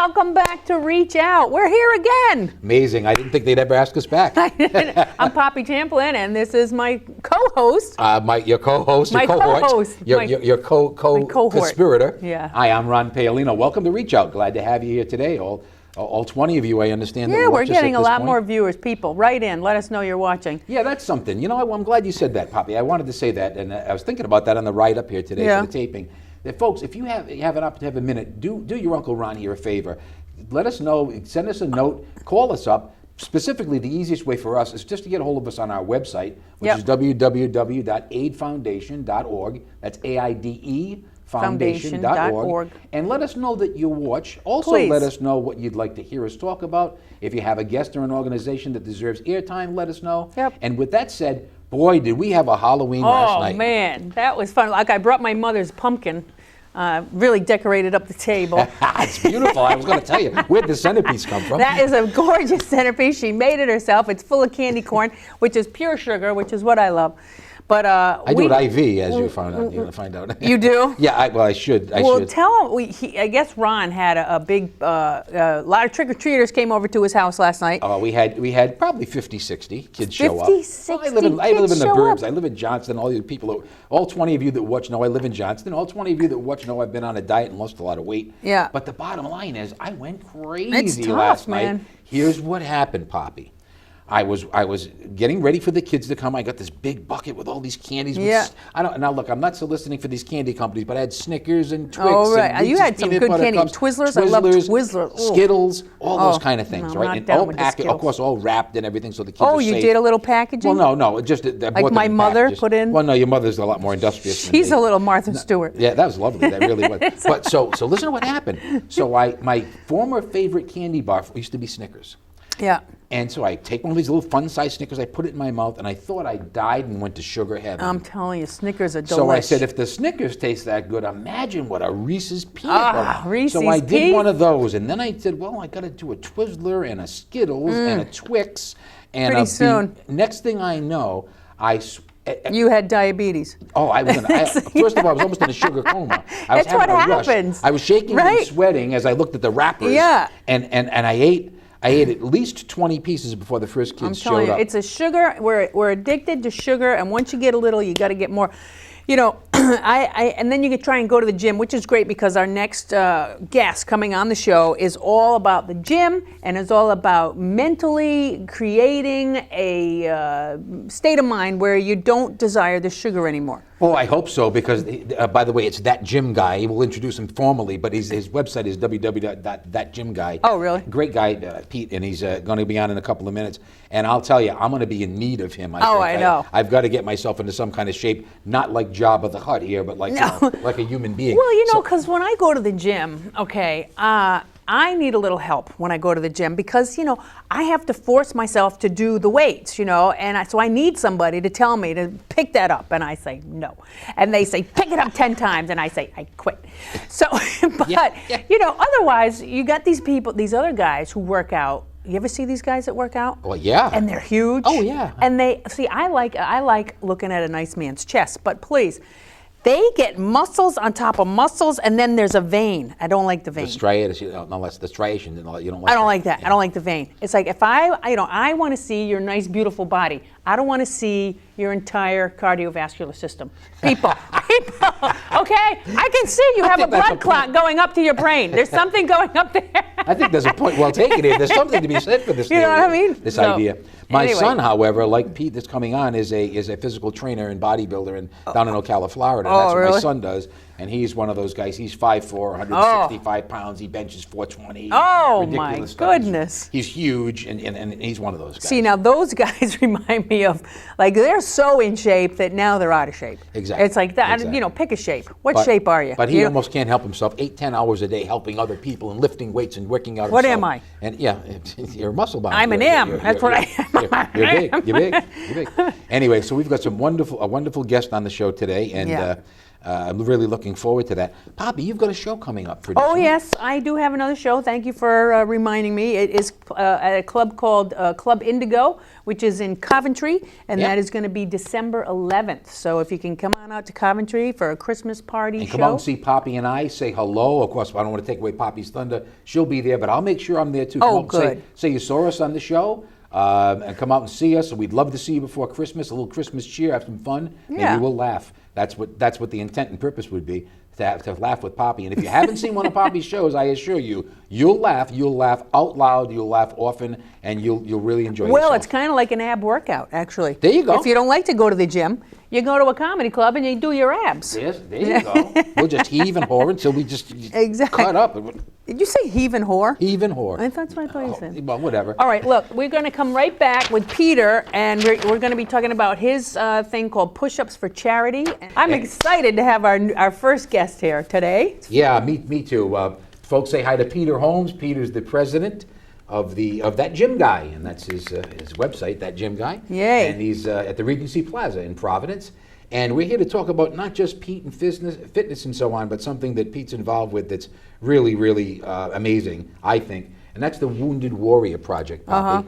welcome back to Reach Out. We're here again. Amazing. I didn't think they'd ever ask us back. I'm Poppy Champlin, and this is my co-host. Your co-host, My your cohort, co-host. your co-conspirator. Yeah. Hi, I'm Ron Paolino. Welcome to Reach Out. Glad to have you here today. All 20 of you, I understand. Yeah, that we're watch us getting at a this lot point. more viewers. People, write in. Let us know you're watching. Yeah, that's something. You know, I'm glad you said that, Poppy. I wanted to say that, and I was thinking about that on the ride up here today for the taping. That, folks, if you have a minute, do your Uncle Ron here a favor. Let us know. Send us a note. Call us up. Specifically, the easiest way for us is just to get a hold of us on our website, which is www.aidefoundation.org. That's AIDE. Foundation.org. And let us know that you watch. Also, let us know what you'd like to hear us talk about. If you have a guest or an organization that deserves airtime, let us know. Yep. And with that said, boy, did we have a Halloween last night. Oh, man, that was fun. Like, I brought my mother's pumpkin. Really decorated up the table. It's beautiful. I was going to tell you, where'd the centerpiece come from? That is a gorgeous centerpiece. She made it herself. It's full of candy corn, which is pure sugar, which is what I love. But I do it IV, as you find out. You do? Yeah, I should. Tell him. I guess Ron had a big, lot of trick-or-treaters came over to his house last night. We had probably 50, 60 kids show up. 50, 60 I live in the burbs. up. I live in Johnston. All you people, all 20 of you that watch know I live in Johnston. All 20 of you that watch know I've been on a diet and lost a lot of weight. Yeah. But the bottom line is, I went crazy It's tough, last man. night. Here's what happened, Poppy. I was getting ready for the kids to come. I got this big bucket with all these candies. Yeah. Now look, I'm not soliciting for these candy companies, but I had Snickers and Twix. Oh, right. And You had some good candy. Cups, Twizzlers. I love Twizzlers. Ooh. Skittles, all those kind of things, no, right? not And down all with the packaged, of Skittles. course, all wrapped and everything, so the kids are safe. You did a little packaging? Well, no, just I bought my them in mother packages. put in? Well, no, your mother's a lot more industrious. than She's me. a little Martha Stewart. Yeah, that was lovely. That really was. But so listen to what happened. So my former favorite candy bar used to be Snickers. Yeah. And so I take one of these little fun-sized Snickers, I put it in my mouth, and I thought I died and went to sugar heaven. I'm telling you, Snickers are delicious. So I said, if the Snickers taste that good, imagine what a Reese's peanut butter. Reese's So I did Piece. one of those, and then I said, well, I got to do a Twizzler and a Skittles and a Twix. And Pretty soon. Next thing I know, You had diabetes. Oh, I was first of all, I was almost in a sugar coma. I was That's what having a rush. happens. I was shaking Right. and sweating as I looked at the wrappers. Yeah. And I ate at least 20 pieces before the first kids I'm showed telling you, up. it's a sugar. We're addicted to sugar, and once you get a little, you got to get more. You know, and then you can try and go to the gym, which is great because our next guest coming on the show is all about the gym and is all about mentally creating a state of mind where you don't desire the sugar anymore. Oh, I hope so, because, by the way, it's That Gym Guy. We'll introduce him formally, but his website is www.thatgymguy. Oh, really? Great guy, Pete, and he's going to be on in a couple of minutes. And I'll tell you, I'm going to be in need of him. I know. I've got to get myself into some kind of shape, not like Jabba the Hutt here, but like, like a human being. Well, because when I go to the gym, I need a little help when I go to the gym because, I have to force myself to do the weights, and so I need somebody to tell me to pick that up. And I say, no. And they say, pick it up 10 times. And I say, I quit. So, but, otherwise, you got these people, these other guys who work out. You ever see these guys that work out? Well, yeah. And they're huge. Oh, yeah. And I like looking at a nice man's chest, but please, they get muscles on top of muscles, and then there's a vein. I don't like the vein. The striation, unless the striation, you don't like I don't like that. Yeah. I don't like the vein. It's like if I want to see your nice, beautiful body. I don't want to see your entire cardiovascular system. People, okay? I can see you have a blood clot going up to your brain. There's something going up there. I think there's a point well taken here. There's something to be said for this. You know what I mean? This idea. My anyway. son, however, like Pete that's coming on, is a physical trainer and bodybuilder down in Ocala, Florida. Oh, that's what really? my son does. And he's one of those guys. He's 5'4", 165 pounds. He benches 420. Oh, Ridiculous my stuff. goodness. He's huge, and he's one of those guys. See, now those guys remind me of, they're so in shape that now they're out of shape. Exactly. It's like that, Exactly. pick a shape. What shape are you? But he almost can't help himself. 8-10 hours a day helping other people and lifting weights and working out What himself. am I? And yeah, you're a muscle bound. I'm an M. That's what I am. You're big. You're big. Anyway, so we've got a wonderful guest on the show today, and I'm really looking forward to that. Poppy, you've got a show coming up pretty Oh soon. yes, I do have another show. Thank you for reminding me. It is at a club called Club Indigo, which is in Coventry, and Yep. that is going to be December 11th. So if you can come on out to Coventry for a Christmas party And show. come out and see Poppy and I, say hello. Of course, I don't want to take away Poppy's thunder. She'll be there, but I'll make sure I'm there too. Come Oh, out and good. Say you saw us on the show, and come out and see us. We'd love to see you before Christmas, a little Christmas cheer, have some fun. Yeah. Maybe we'll laugh. That's what the intent and purpose would be, to laugh with Poppy. And if you haven't seen one of Poppy's shows, I assure you, you'll laugh out loud, you'll laugh often, and you'll really enjoy yourself. Well, it's kind of like an ab workout, actually. There you go. If you don't like to go to the gym, you go to a comedy club and you do your abs. Yes, there you go. We'll just heave and whore until we just Exactly. cut up. Did you say heave and whore? Heave and whore. That's what I thought you said. Well, whatever. All right, look, we're going to come right back with Peter, and we're going to be talking about his thing called Push-Ups for Charity. I'm excited to have our first guest here today. Yeah, me too. Folks, say hi to Peter Holmes. Peter's the president of That Gym Guy, and that's his website, That Gym Guy. Yay. And he's at the Regency Plaza in Providence. And we're here to talk about not just Pete and fitness and so on, but something that Pete's involved with that's really, really amazing, I think. And that's the Wounded Warrior Project, Poppy.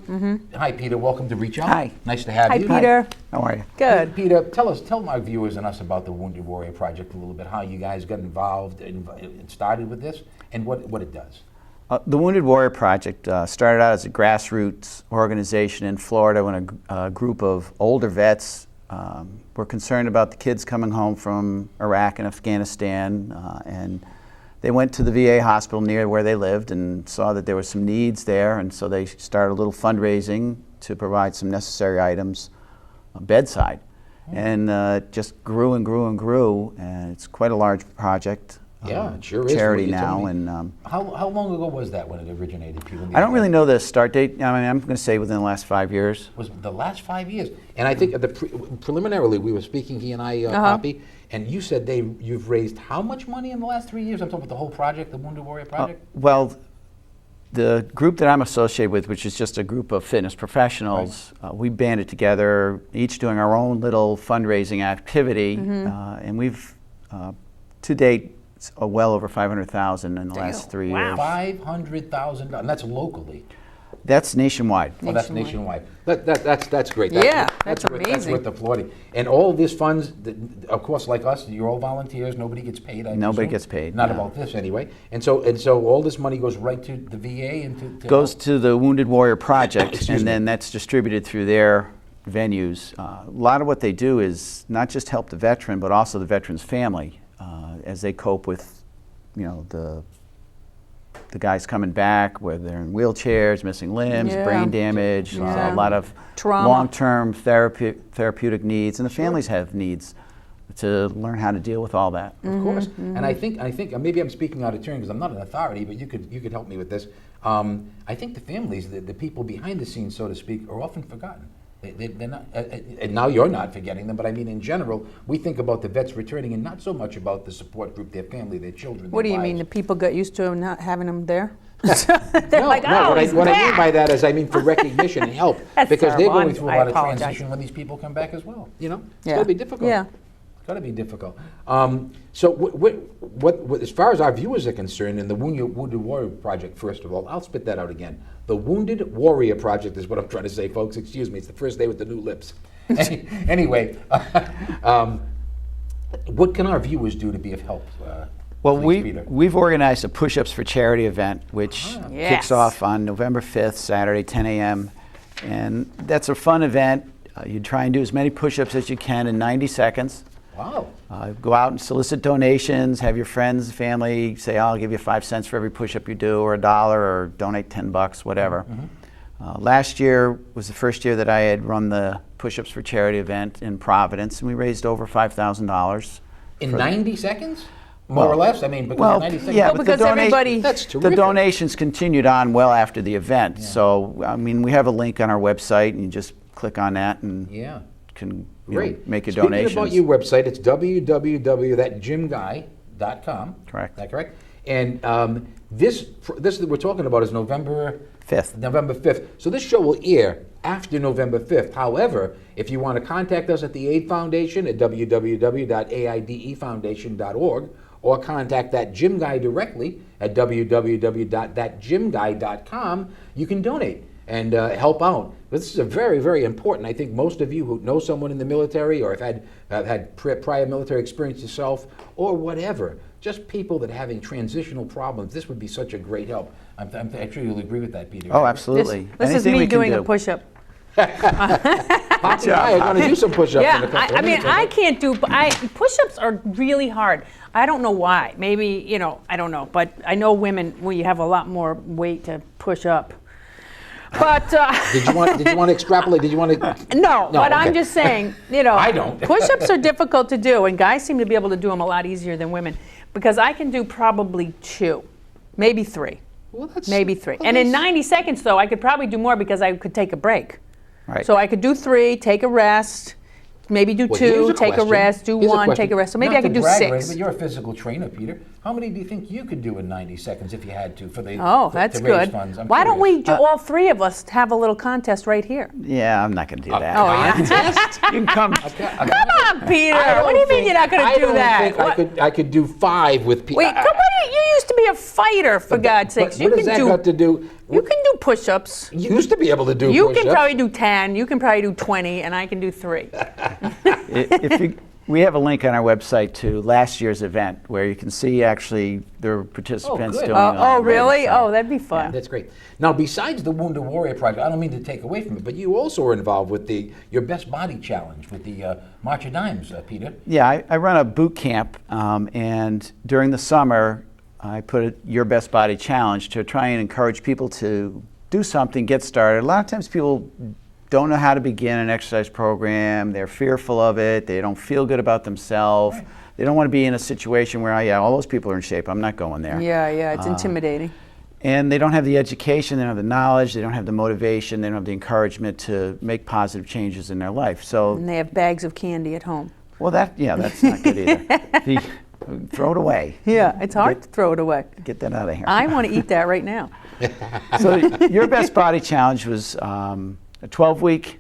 Hi, Peter. Welcome to Reach Out. Hi. Nice to have Hi, you. Peter. How are you? Good. Peter, tell my viewers and us about the Wounded Warrior Project a little bit, how you guys got involved and started with this, and what it does. The Wounded Warrior Project started out as a grassroots organization in Florida when a group of older vets were concerned about the kids coming home from Iraq and Afghanistan, and they went to the VA hospital near where they lived and saw that there were some needs there, and so they started a little fundraising to provide some necessary items bedside. And just grew and grew and grew, and it's quite a large project. Yeah, it sure is. Charity what you told now, me. and how long ago was that when it originated? People I don't really know the start date. I mean, I'm going to say within the last 5 years. Was the last 5 years, and I think preliminarily we were speaking, he and I, Poppy, and you said you've raised how much money in the last 3 years? I'm talking about the whole project, the Wounded Warrior Project. Well, the group that I'm associated with, which is just a group of fitness professionals, we banded together, each doing our own little fundraising activity, and we've to date well over 500,000 in the last 3 years. $500,000, and that's locally. That's nationwide. Well, that's nationwide. That's great. Yeah, that's That's amazing. worth applauding. And all this funds, of course, like us, you're all volunteers. Nobody gets paid. I Nobody presume. gets paid, Not no. about this anyway. And so all this money goes right to the VA and to Goes to the Wounded Warrior Project, Excuse and me. then that's distributed through their venues. A lot of what they do is not just help the veteran, but also the veteran's family as they cope with, the guys coming back, where they're in wheelchairs, missing limbs, Yeah. brain damage, Yeah. a lot of Trauma. long-term therapeutic needs, and the families have needs to learn how to deal with all that. Of course, and I think maybe I'm speaking out of turn because I'm not an authority, but you could help me with this. I think the families, the people behind the scenes, so to speak, are often forgotten. They're not, and now you're not forgetting them, but I mean in general, we think about the vets returning and not so much about the support group, their family, their children. What do their you mean? The wives. people got used to not having them there? No, like, no. "Oh, What, I, he's what I mean back." by that is, I mean for recognition and help, That's because they're terrible. going through a I lot of apologize. transition when these people come back as well. It's Yeah. got to be difficult. Yeah. It's got to be difficult. So, what, as far as our viewers are concerned, in the Wounded Warrior Project, first of all, I'll spit that out again. The Wounded Warrior Project is what I'm trying to say, folks. Excuse me, it's the first day with the new lips. Anyway, what can our viewers do to be of help? Well, please, Peter? we've organized a Push-Ups for Charity event, which Yes. kicks off on November 5th, Saturday, 10 a.m. And that's a fun event. You try and do as many push-ups as you can in 90 seconds. Wow. Go out and solicit donations, have your friends, family say, I'll give you 5 cents for every push-up you do, or $1, or donate $10, whatever. Last year was the first year that I had run the Push-Ups for Charity event in Providence, and we raised over $5,000. In 90 seconds? More or less? I mean, because 90 seconds. yeah, Well, but because everybody- That's the terrific. donations continued on well after the event. So, I mean, we have a link on our website, and you just click on that and Yeah. can Great. make your Speaking donations. about your website, it's www.thatgymguy.com. Correct. Is that correct? And This that we're talking about is November 5th. November 5th. So this show will air after November 5th. However, if you want to contact us at the AIDS Foundation at www.aidefoundation.org, or contact that Gym Guy directly at www.thatgymguy.com, you can donate and help out. This is a very, very important. I think most of you who know someone in the military or have had prior military experience yourself or whatever, just people that are having transitional problems, this would be such a great help. I truly agree with that, Peter. Oh, absolutely. This is Anything me we can doing do. a push-up. Poppy and I are going to do some push-ups in a couple I of mean, minutes. I can't do. Push-ups are really hard. I don't know why. Maybe I don't know. But I know women, we have a lot more weight to push up. But Did you want to extrapolate? Did you want to? no. But okay. I'm just saying. I don't. Push-ups are difficult to do, and guys seem to be able to do them a lot easier than women. Because I can do probably 2, maybe 3. Well, Maybe 3. And in 90 seconds, though, I could probably do more because I could take a break. Right. So I could do 3, take a rest, maybe do Well, here's 2, a take a question. rest, do Here's a 1, question. take a rest. So maybe Not I could to do brag or 6. anything, but you're a physical trainer, Peter. How many do you think you could do in 90 seconds if you had to for the Oh, to that's raise good. funds? I'm Why don't curious. we, all 3 of us, have a little contest right here? Yeah, I'm not going to do that. Oh, yeah. You can come. Come on, Peter. I What do you don't mean you're not going to do that? I don't think I could do 5 with Peter. Wait, come on. You used to be a fighter, for God's sakes. What does that got to do? You can do push-ups. You used to be able to do You push-ups. can probably do 10. You can probably do 20, and I can do 3. We have a link on our website to last year's event where you can see actually the participants good. doing Oh, it. really? So- Oh, that'd be fun. That's great. Now, besides the Wounded Warrior Project, I don't mean to take away from it, but you also are involved with your Best Body Challenge with the March of Dimes, Peter. Yeah, I run a boot camp, and during the summer, I put a Your Best Body Challenge to try and encourage people to do something, get started. A lot of times people don't know how to begin an exercise program. They're fearful of it. They don't feel good about themselves. Right. They don't want to be in a situation where, all those people are in shape. I'm not going there. Yeah, it's intimidating. And they don't have the education, they don't have the knowledge, they don't have the motivation, they don't have the encouragement to make positive changes in their life. So, And they have bags of candy at home. well, that's not good either. Throw it away. Yeah, it's hard to throw it away. Get that out of here. I want to eat that right now. So Your Best Body Challenge was a 12-week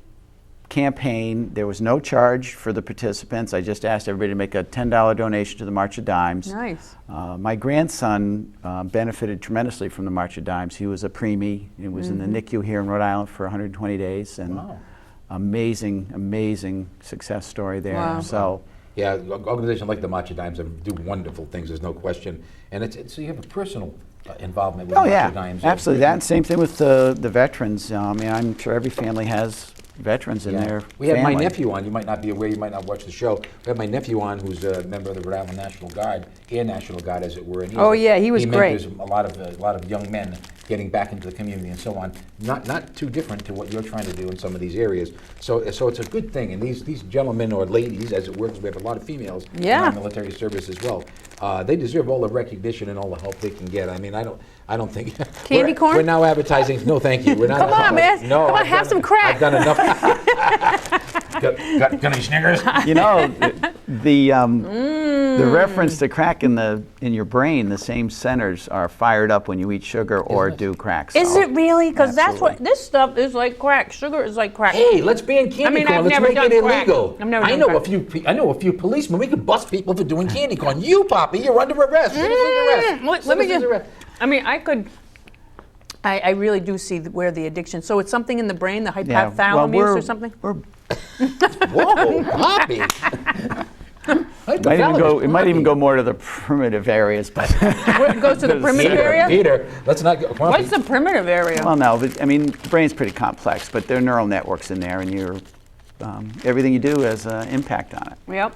campaign. There was no charge for the participants. I just asked everybody to make a $10 donation to the March of Dimes. Nice. My grandson benefited tremendously from the March of Dimes. He was a preemie. He was in the NICU here in Rhode Island for 120 days. And Wow. amazing success story there. Wow. So. Yeah, organizations like the March of Dimes do wonderful things. There's no question, and so you have a personal involvement with Oh March yeah, of Dimes. absolutely. That and same thing with the veterans. I'm sure every family has veterans in their We had my family. nephew on. You might not be aware. You might not watch the show. We had my nephew on, who's a member of the Rhode Island National Guard, Air National Guard, as it were. And Oh, yeah, he was great. mentors a lot of young men getting back into the community and so on. Not too different to what you're trying to do in some of these areas. So it's a good thing. And these gentlemen or ladies, as it were, 'cause we have a lot of females Yeah. in our military service as well. They deserve all the recognition and all the help they can get. I mean, I don't think Candy corn? We're now advertising. No, thank you. We're not. Come on, man. No, Come on, I've have done- some crack. I've done enough. got any Snickers? You know, the reference to crack in your brain, the same centers are fired up when you eat sugar or do crack. Is So- it really? Because that's what Absolutely. this stuff is like crack. Sugar is like crack. Hey, let's ban candy I mean, corn. I've Let's never make done it crack. illegal. I've never I done know crack. I know a few policemen. We could bust people for doing candy corn. You, Poppy, you're under arrest. Citizen's arrest. Let me Citizen's just. arrest. I mean, I really do see where the addiction. So it's something in the brain, the Yeah, hypothalamus or something. Whoa, Poppy. It might even go more to the primitive areas, but It goes to the primitive Peter, area. Peter, let's not go. What's the primitive area? well, no. But I mean, the brain's pretty complex, but there are neural networks in there, and everything you do has an impact on it. Yep.